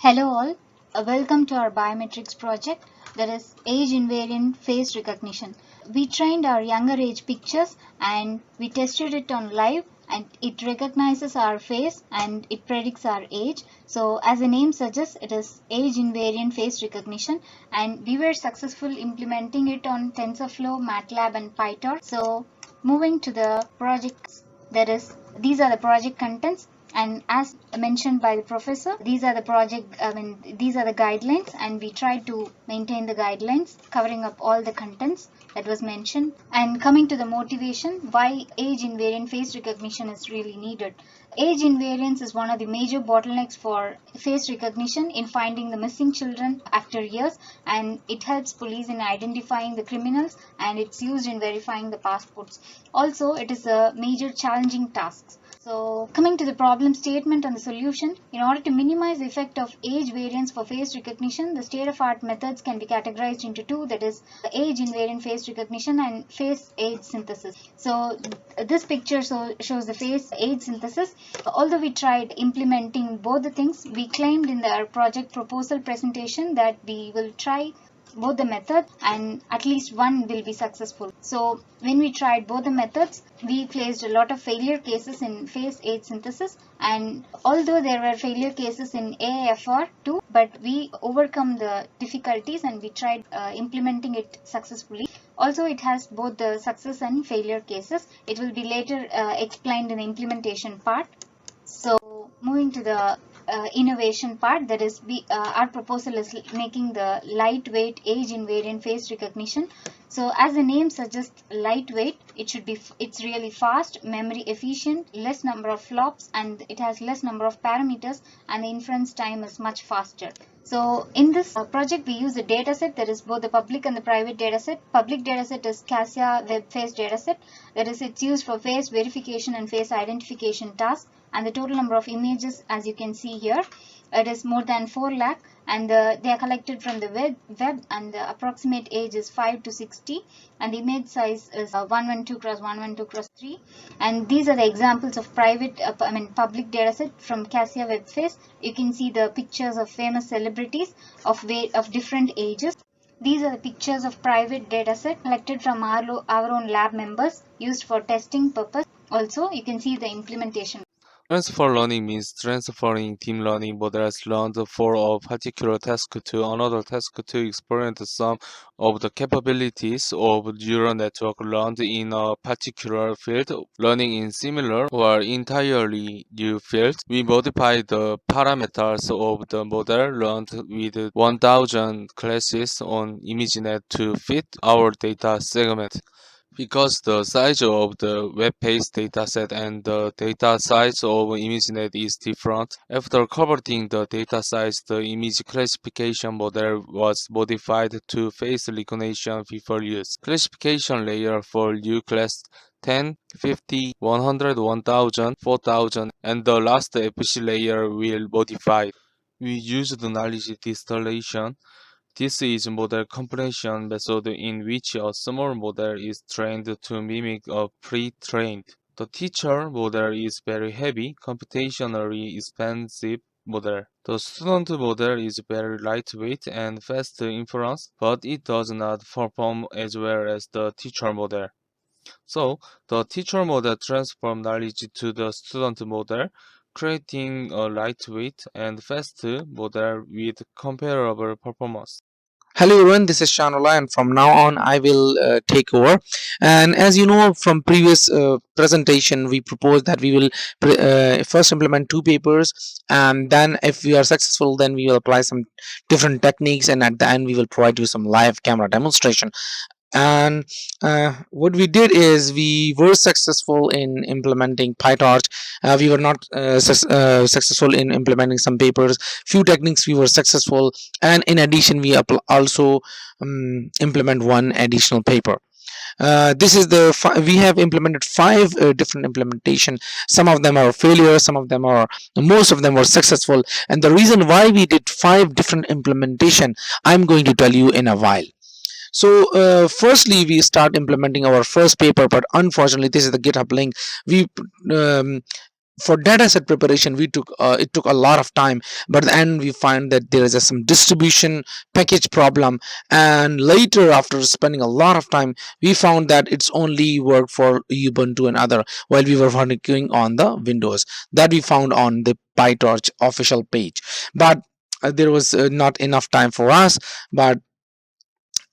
Hello all, welcome to our biometrics project, that is age invariant face recognition. We trained our younger age pictures and we tested it on live, and it recognizes our face and it predicts our age. So as the name suggests, it is age invariant face recognition, and we were successful implementing it on TensorFlow, MATLAB and PyTorch. So moving to the project, these are the project contents. And as mentioned by the professor, these are the these are the guidelines, and we tried to maintain the guidelines covering up all the contents that was mentioned. And coming to the motivation, why age invariant face recognition is really needed. Age invariance is one of the major bottlenecks for face recognition in finding the missing children after years, and it helps police in identifying the criminals, and it's used in verifying the passports. Also, it is a major challenging task. So coming to the problem statement and the solution, in order to minimize the effect of age variance for face recognition, the state-of-art methods can be categorized into two, that is age invariant face recognition and face age synthesis. So this picture shows the face age synthesis. Although we tried implementing both the things, we claimed in our project proposal presentation that we will try both the methods and at least one will be successful. So when we tried both the methods, we faced a lot of failure cases in face age synthesis, and although there were failure cases in AIFR too, but we overcome the difficulties and we tried implementing it successfully. Also, it has both the success and failure cases. It will be later explained in the implementation part. So moving to the innovation part, that is our proposal is making the lightweight age invariant face recognition. So as the name suggests, lightweight, it's really fast, memory efficient, less number of flops, and it has less number of parameters, and the inference time is much faster. So in this project, we use a dataset that is both the public and the private dataset. Public dataset is CASIA web face dataset, that is it's used for face verification and face identification tasks, and the total number of images, as you can see here, it is more than 4 lakh, and they are collected from the web, and the approximate age is 5 to 60, and the image size is 112 cross 112 cross 3. And these are the examples of public dataset from CASIA web face. You can see the pictures of famous celebrities of different ages. These are the pictures of private dataset collected from our own lab members, used for testing purpose. Also, you can see the implementation. Transfer learning means transferring team learning models learned for a particular task to another task to experience some of the capabilities of neural network learned in a particular field. Learning in similar or entirely new fields, we modify the parameters of the model learned with 1000 classes on ImageNet to fit our data segment. Because the size of the web-based dataset and the data size of ImageNet is different, after converting the data size, the image classification model was modified to face recognition before use. Classification layer for new class 10, 50, 100, 1000, 4000, and the last FC layer will modify. We used knowledge distillation. This is model compression method in which a small model is trained to mimic a pre-trained. The teacher model is very heavy, computationally expensive model. The student model is very lightweight and fast inference, but it does not perform as well as the teacher model. So, the teacher model transforms knowledge to the student model, creating a lightweight and fast model with comparable performance. Hello everyone, this is Shanullah, and from now on I will take over. And as you know from previous presentation, we proposed that we will first implement two papers, and then if we are successful, then we will apply some different techniques, and at the end we will provide you some live camera demonstration. And what we did is we were successful in implementing PyTorch. We were not successful in implementing some papers. Few techniques we were successful, and in addition we also implement one additional paper. This is we have implemented five different implementation. Some of them are failures, some of them are, most of them were successful, and the reason why we did five different implementation I'm going to tell you in a while. So firstly we start implementing our first paper, but unfortunately this is the GitHub link. We for data set preparation, we took it took a lot of time, but at the end we find that there is some distribution package problem. And later, after spending a lot of time, we found that it's only worked for Ubuntu and other, while we were working on the Windows. That we found on the PyTorch official page. But there was not enough time for us. But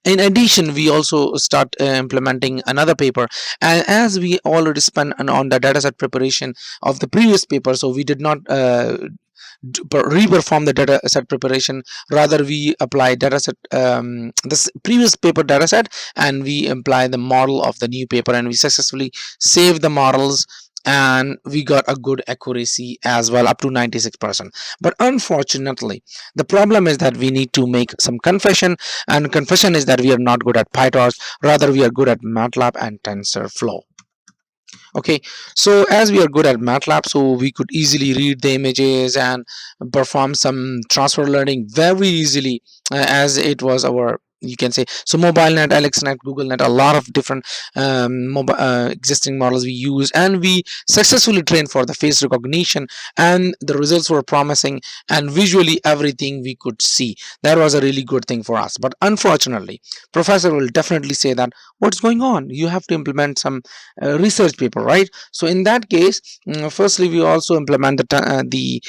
in addition, we also start implementing another paper, and as we already spent on the dataset preparation of the previous paper, so we did not re-perform the data set preparation. Rather, we apply dataset this previous paper dataset, and we apply the model of the new paper, and we successfully save the models, and we got a good accuracy as well, up to 96%. But unfortunately, the problem is that we need to make some confession, and confession is that we are not good at PyTorch. Rather, we are good at MATLAB and TensorFlow. Okay, so as we are good at MATLAB, so we could easily read the images and perform some transfer learning very easily, as it was our, you can say, so MobileNet, AlexNet, GoogleNet, a lot of different existing models we use, and we successfully trained for the face recognition, and the results were promising, and visually everything we could see. That was a really good thing for us. But unfortunately, professor will definitely say that what's going on, you have to implement some research paper, right? So in that case, firstly, we also implement the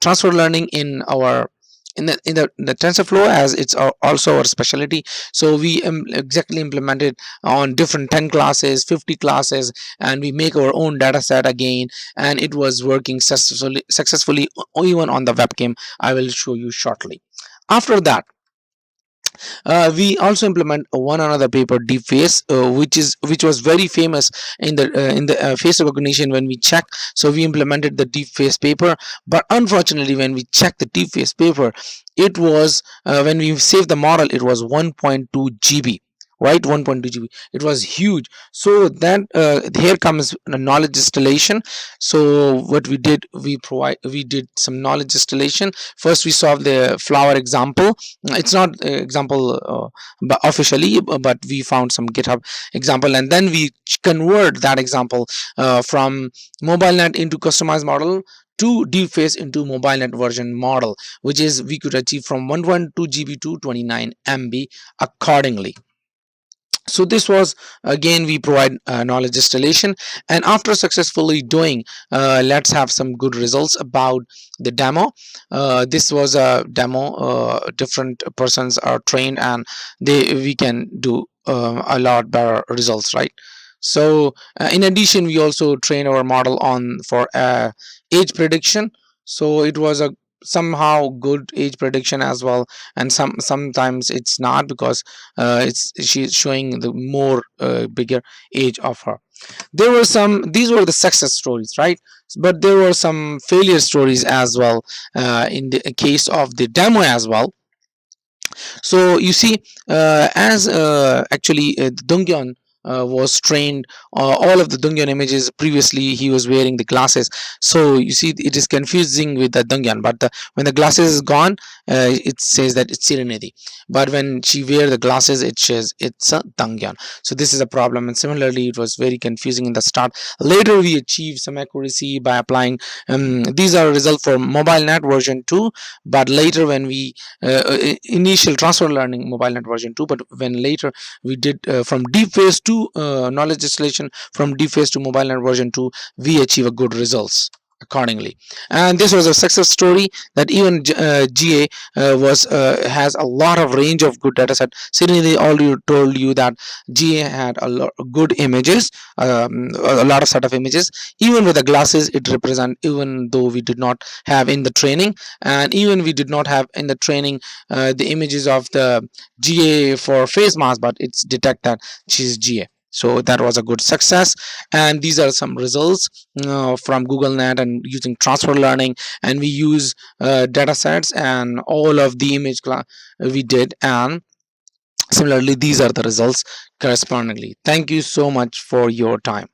transfer learning in our in the TensorFlow, as it's also our specialty. So we exactly implemented on different 10 classes, 50 classes, and we make our own data set again, and it was working successfully even on the webcam. I will show you shortly. After that, we also implement one another paper, deep face, which was very famous in the face recognition when we check. So we implemented the deep face paper, but unfortunately, when we check the deep face paper, it was when we saved the model, it was 1.2 GB, right? 1.2 GB, it was huge. So then here comes a knowledge distillation. So what we did, we did some knowledge distillation. First, we solved the flower example. It's not example but officially, but we found some GitHub example, and then we convert that example from MobileNet into customized model to deep face into MobileNet version model, which is we could achieve from 1.2 GB to 29 MB accordingly. So this was, again, we provide knowledge distillation. And after successfully doing, let's have some good results about the demo. This was a demo. Different persons are trained, and we can do a lot better results, right? So in addition, we also train our model on for age prediction. So it was a somehow good age prediction as well, and sometimes it's not, because it's she's showing the more bigger age of her. There were some, these were the success stories, right? But there were some failure stories as well, in the case of the demo as well. So you see, as actually Dungyun was trained, all of the Dungyun images previously he was wearing the glasses. So you see, it is confusing with the Dungyun, but when the glasses is gone, it says that it's Srinidi, but when she wear the glasses, it says it's a Dungyun. So this is a problem, and similarly it was very confusing in the start. Later we achieved some accuracy by applying these are results for MobileNet version 2, but later when we initial transfer learning MobileNet version 2, but when later we did from deep face to knowledge distillation, from deep face to MobileNet version 2, we achieve a good results accordingly. And this was a success story, that even GA was has a lot of range of good data set. Srinidi already told you that GA had a lot of good images, a lot of set of images. Even with the glasses, it represent, even though we did not have in the training, and even we did not have in the training the images of the GA for face mask, but it's detect that she's GA. So that was a good success, and these are some results from GoogleNet and using transfer learning. And we use data sets and all of the image we did, and similarly these are the results correspondingly. Thank you so much for your time.